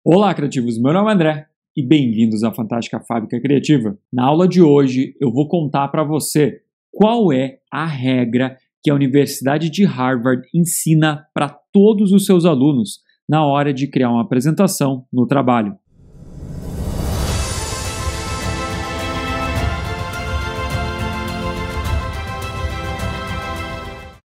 Olá, criativos! Meu nome é André e bem-vindos à Fantástica Fábrica Criativa. Na aula de hoje, eu vou contar para você qual é a regra que a Universidade de Harvard ensina para todos os seus alunos na hora de criar uma apresentação no trabalho.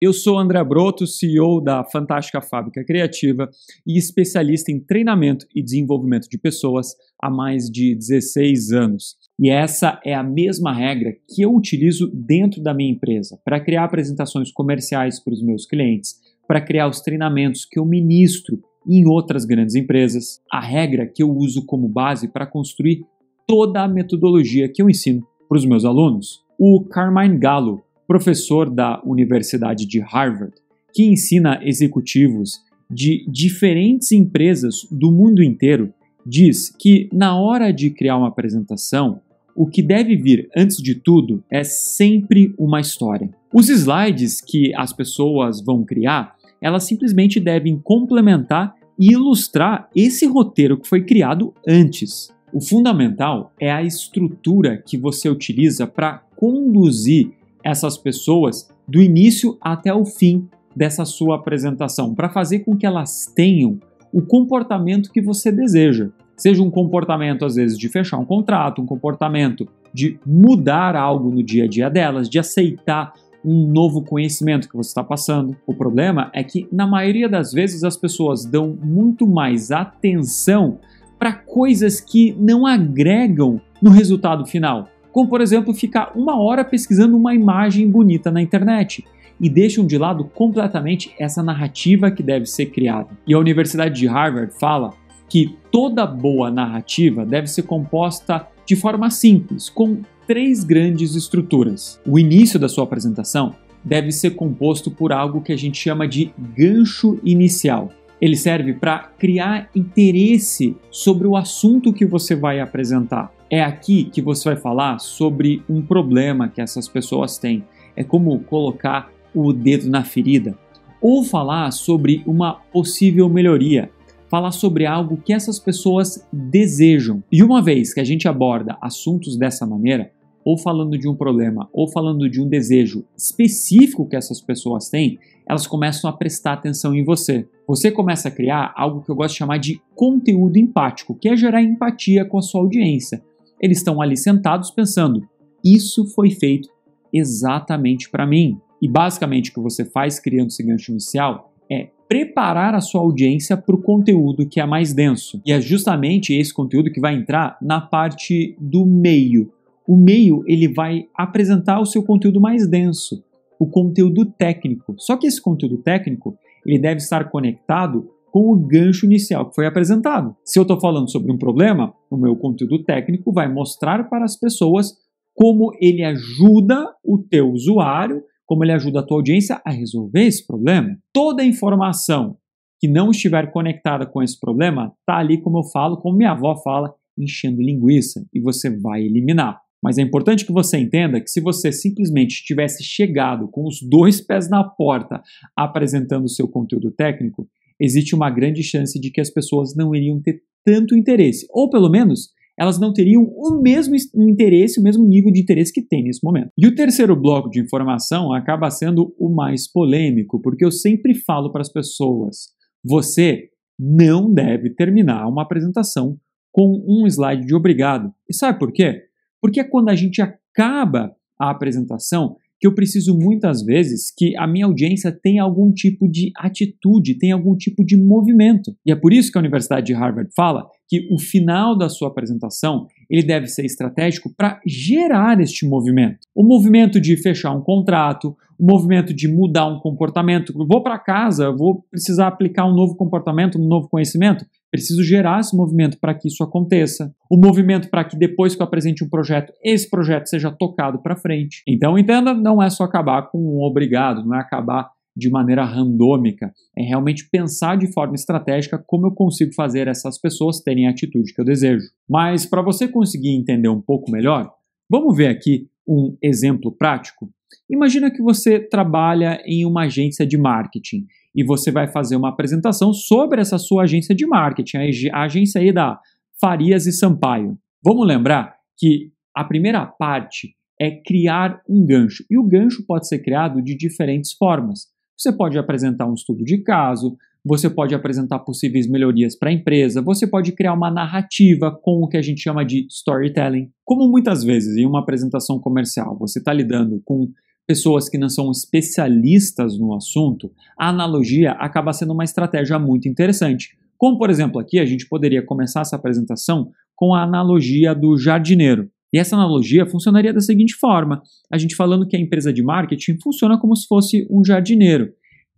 Eu sou André Broto, CEO da Fantástica Fábrica Criativa e especialista em treinamento e desenvolvimento de pessoas há mais de 16 anos. E essa é a mesma regra que eu utilizo dentro da minha empresa para criar apresentações comerciais para os meus clientes, para criar os treinamentos que eu ministro em outras grandes empresas, a regra que eu uso como base para construir toda a metodologia que eu ensino para os meus alunos. O Carmine Gallo, professor da Universidade de Harvard, que ensina executivos de diferentes empresas do mundo inteiro, diz que na hora de criar uma apresentação, o que deve vir antes de tudo é sempre uma história. Os slides que as pessoas vão criar, elas simplesmente devem complementar e ilustrar esse roteiro que foi criado antes. O fundamental é a estrutura que você utiliza para conduzir essas pessoas do início até o fim dessa sua apresentação, para fazer com que elas tenham o comportamento que você deseja. Seja um comportamento, às vezes, de fechar um contrato, um comportamento de mudar algo no dia a dia delas, de aceitar um novo conhecimento que você está passando. O problema é que, na maioria das vezes, as pessoas dão muito mais atenção para coisas que não agregam no resultado final. Como, por exemplo, ficar uma hora pesquisando uma imagem bonita na internet e deixam de lado completamente essa narrativa que deve ser criada. E a Universidade de Harvard fala que toda boa narrativa deve ser composta de forma simples, com 3 grandes estruturas. O início da sua apresentação deve ser composto por algo que a gente chama de gancho inicial. Ele serve para criar interesse sobre o assunto que você vai apresentar. É aqui que você vai falar sobre um problema que essas pessoas têm. É como colocar o dedo na ferida. Ou falar sobre uma possível melhoria. Falar sobre algo que essas pessoas desejam. E uma vez que a gente aborda assuntos dessa maneira, ou falando de um problema, ou falando de um desejo específico que essas pessoas têm, elas começam a prestar atenção em você. Você começa a criar algo que eu gosto de chamar de conteúdo empático, que é gerar empatia com a sua audiência. Eles estão ali sentados pensando, isso foi feito exatamente para mim. E basicamente o que você faz criando esse gancho inicial é preparar a sua audiência para o conteúdo que é mais denso. E é justamente esse conteúdo que vai entrar na parte do meio. O meio, ele vai apresentar o seu conteúdo mais denso, o conteúdo técnico. Só que esse conteúdo técnico, ele deve estar conectado com o gancho inicial que foi apresentado. Se eu estou falando sobre um problema, o meu conteúdo técnico vai mostrar para as pessoas como ele ajuda o teu usuário, como ele ajuda a tua audiência a resolver esse problema. Toda informação que não estiver conectada com esse problema está ali, como eu falo, como minha avó fala, enchendo linguiça, e você vai eliminar. Mas é importante que você entenda que se você simplesmente tivesse chegado com os 2 pés na porta apresentando o seu conteúdo técnico, existe uma grande chance de que as pessoas não iriam ter tanto interesse. Ou pelo menos, elas não teriam o mesmo interesse, o mesmo nível de interesse que tem nesse momento. E o terceiro bloco de informação acaba sendo o mais polêmico, porque eu sempre falo para as pessoas, você não deve terminar uma apresentação com um slide de obrigado. E sabe por quê? Porque é quando a gente acaba a apresentação que eu preciso muitas vezes que a minha audiência tenha algum tipo de atitude, tenha algum tipo de movimento. E é por isso que a Universidade de Harvard fala que o final da sua apresentação ele deve ser estratégico para gerar este movimento. O movimento de fechar um contrato, o movimento de mudar um comportamento. Vou para casa, vou precisar aplicar um novo comportamento, um novo conhecimento. Preciso gerar esse movimento para que isso aconteça. O movimento para que depois que eu apresente um projeto, esse projeto seja tocado para frente. Então, entenda, não é só acabar com um obrigado, não é acabar de maneira randômica. É realmente pensar de forma estratégica como eu consigo fazer essas pessoas terem a atitude que eu desejo. Mas para você conseguir entender um pouco melhor, vamos ver aqui um exemplo prático. Imagina que você trabalha em uma agência de marketing e você vai fazer uma apresentação sobre essa sua agência de marketing, a agência aí da Farias e Sampaio. Vamos lembrar que a primeira parte é criar um gancho, e o gancho pode ser criado de diferentes formas. Você pode apresentar um estudo de caso, você pode apresentar possíveis melhorias para a empresa, você pode criar uma narrativa com o que a gente chama de storytelling. Como muitas vezes em uma apresentação comercial você está lidando com pessoas que não são especialistas no assunto, a analogia acaba sendo uma estratégia muito interessante. Como, por exemplo, aqui a gente poderia começar essa apresentação com a analogia do jardineiro. E essa analogia funcionaria da seguinte forma, a gente falando que a empresa de marketing funciona como se fosse um jardineiro,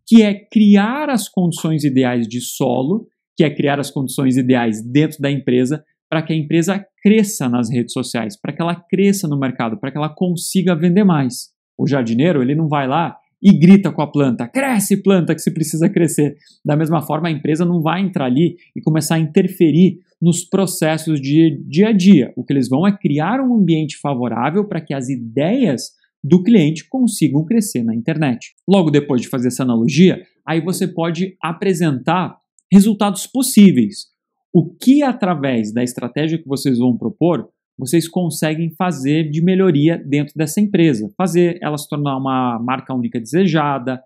que é criar as condições ideais de solo, que é criar as condições ideais dentro da empresa para que a empresa cresça nas redes sociais, para que ela cresça no mercado, para que ela consiga vender mais. O jardineiro, ele não vai lá e grita com a planta, cresce planta que você precisa crescer. Da mesma forma, a empresa não vai entrar ali e começar a interferir nos processos de dia a dia. O que eles vão é criar um ambiente favorável para que as ideias do cliente consigam crescer na internet. Logo depois de fazer essa analogia, aí você pode apresentar resultados possíveis. O que através da estratégia que vocês vão propor, vocês conseguem fazer de melhoria dentro dessa empresa. Fazer ela se tornar uma marca única desejada,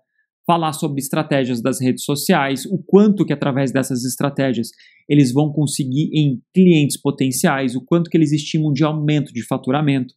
falar sobre estratégias das redes sociais, o quanto que através dessas estratégias eles vão conseguir em clientes potenciais, o quanto que eles estimam de aumento de faturamento.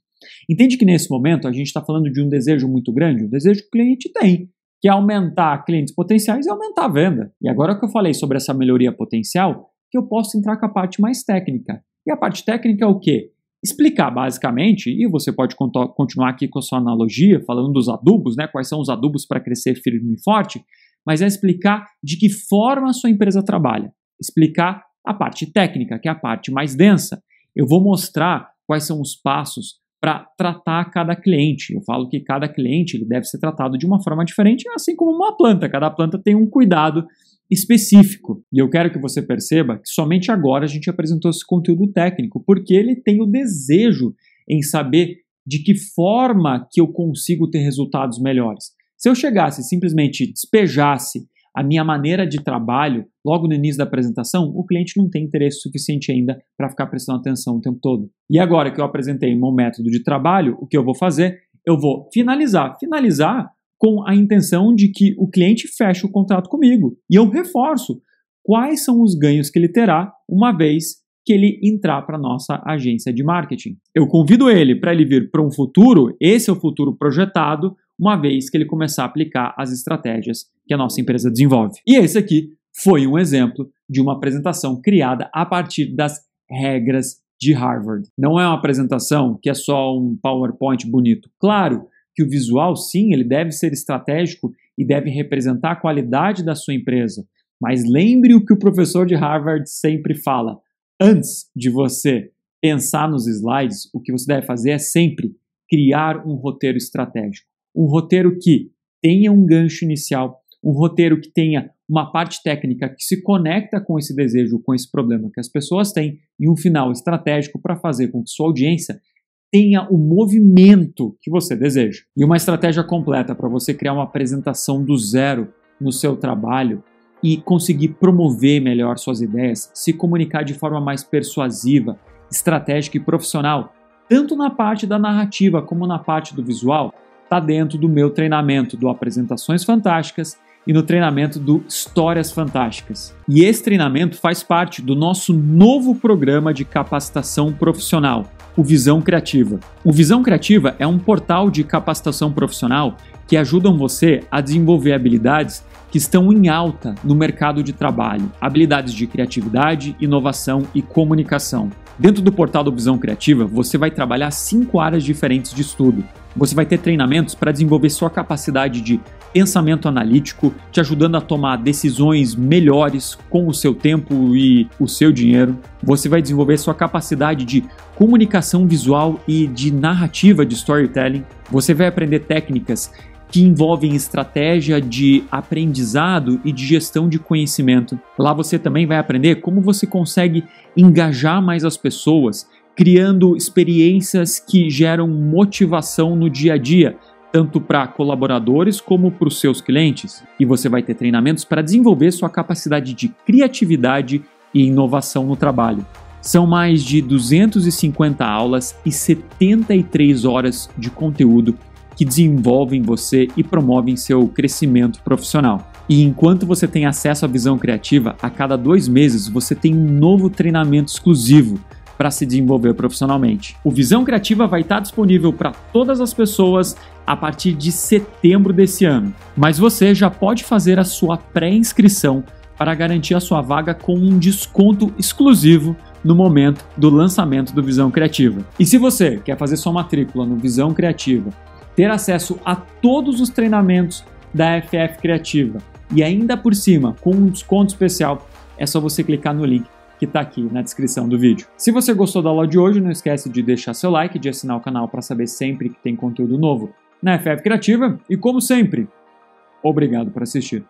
Entende que nesse momento a gente está falando de um desejo muito grande, um desejo que o cliente tem, que é aumentar clientes potenciais e aumentar a venda. E agora que eu falei sobre essa melhoria potencial, que eu posso entrar com a parte mais técnica. E a parte técnica é o quê? Explicar basicamente, e você pode continuar aqui com a sua analogia, falando dos adubos, né? Quais são os adubos para crescer firme e forte, mas é explicar de que forma a sua empresa trabalha. Explicar a parte técnica, que é a parte mais densa. Eu vou mostrar quais são os passos para tratar cada cliente. Eu falo que cada cliente ele deve ser tratado de uma forma diferente, assim como uma planta. Cada planta tem um cuidado específico. E eu quero que você perceba que somente agora a gente apresentou esse conteúdo técnico, porque ele tem o desejo em saber de que forma que eu consigo ter resultados melhores. Se eu chegasse e simplesmente despejasse a minha maneira de trabalho logo no início da apresentação, o cliente não tem interesse suficiente ainda para ficar prestando atenção o tempo todo. E agora que eu apresentei o meu método de trabalho, o que eu vou fazer? Eu vou finalizar com a intenção de que o cliente feche o contrato comigo. E eu reforço quais são os ganhos que ele terá uma vez que ele entrar para a nossa agência de marketing. Eu convido ele para ele vir para um futuro, esse é o futuro projetado, uma vez que ele começar a aplicar as estratégias que a nossa empresa desenvolve. E esse aqui foi um exemplo de uma apresentação criada a partir das regras de Harvard. Não é uma apresentação que é só um PowerPoint bonito. Claro que o visual, sim, ele deve ser estratégico e deve representar a qualidade da sua empresa. Mas lembre o que o professor de Harvard sempre fala. Antes de você pensar nos slides, o que você deve fazer é sempre criar um roteiro estratégico. Um roteiro que tenha um gancho inicial, um roteiro que tenha uma parte técnica que se conecta com esse desejo, com esse problema que as pessoas têm, e um final estratégico para fazer com que sua audiência tenha o movimento que você deseja. E uma estratégia completa para você criar uma apresentação do zero no seu trabalho e conseguir promover melhor suas ideias, se comunicar de forma mais persuasiva, estratégica e profissional, tanto na parte da narrativa como na parte do visual, está dentro do meu treinamento do Apresentações Fantásticas e no treinamento do Histórias Fantásticas. E esse treinamento faz parte do nosso novo programa de capacitação profissional, o Visão Criativa. O Visão Criativa é um portal de capacitação profissional que ajudam você a desenvolver habilidades que estão em alta no mercado de trabalho, habilidades de criatividade, inovação e comunicação. Dentro do portal do Visão Criativa, você vai trabalhar 5 áreas diferentes de estudo. Você vai ter treinamentos para desenvolver sua capacidade de pensamento analítico, te ajudando a tomar decisões melhores com o seu tempo e o seu dinheiro. Você vai desenvolver sua capacidade de comunicação visual e de narrativa de storytelling. Você vai aprender técnicas que envolvem estratégia de aprendizado e de gestão de conhecimento. Lá você também vai aprender como você consegue engajar mais as pessoas, criando experiências que geram motivação no dia a dia, tanto para colaboradores como para os seus clientes. E você vai ter treinamentos para desenvolver sua capacidade de criatividade e inovação no trabalho. São mais de 250 aulas e 73 horas de conteúdo que desenvolvem você e promovem seu crescimento profissional. E enquanto você tem acesso à visão criativa, a cada 2 meses você tem um novo treinamento exclusivo para se desenvolver profissionalmente. O Visão Criativa vai estar disponível para todas as pessoas a partir de setembro desse ano. Mas você já pode fazer a sua pré-inscrição para garantir a sua vaga com um desconto exclusivo no momento do lançamento do Visão Criativa. E se você quer fazer sua matrícula no Visão Criativa, ter acesso a todos os treinamentos da FF Criativa e ainda por cima com um desconto especial, é só você clicar no link que está aqui na descrição do vídeo. Se você gostou da aula de hoje, não esquece de deixar seu like, de assinar o canal para saber sempre que tem conteúdo novo na FF Criativa e, como sempre, obrigado por assistir.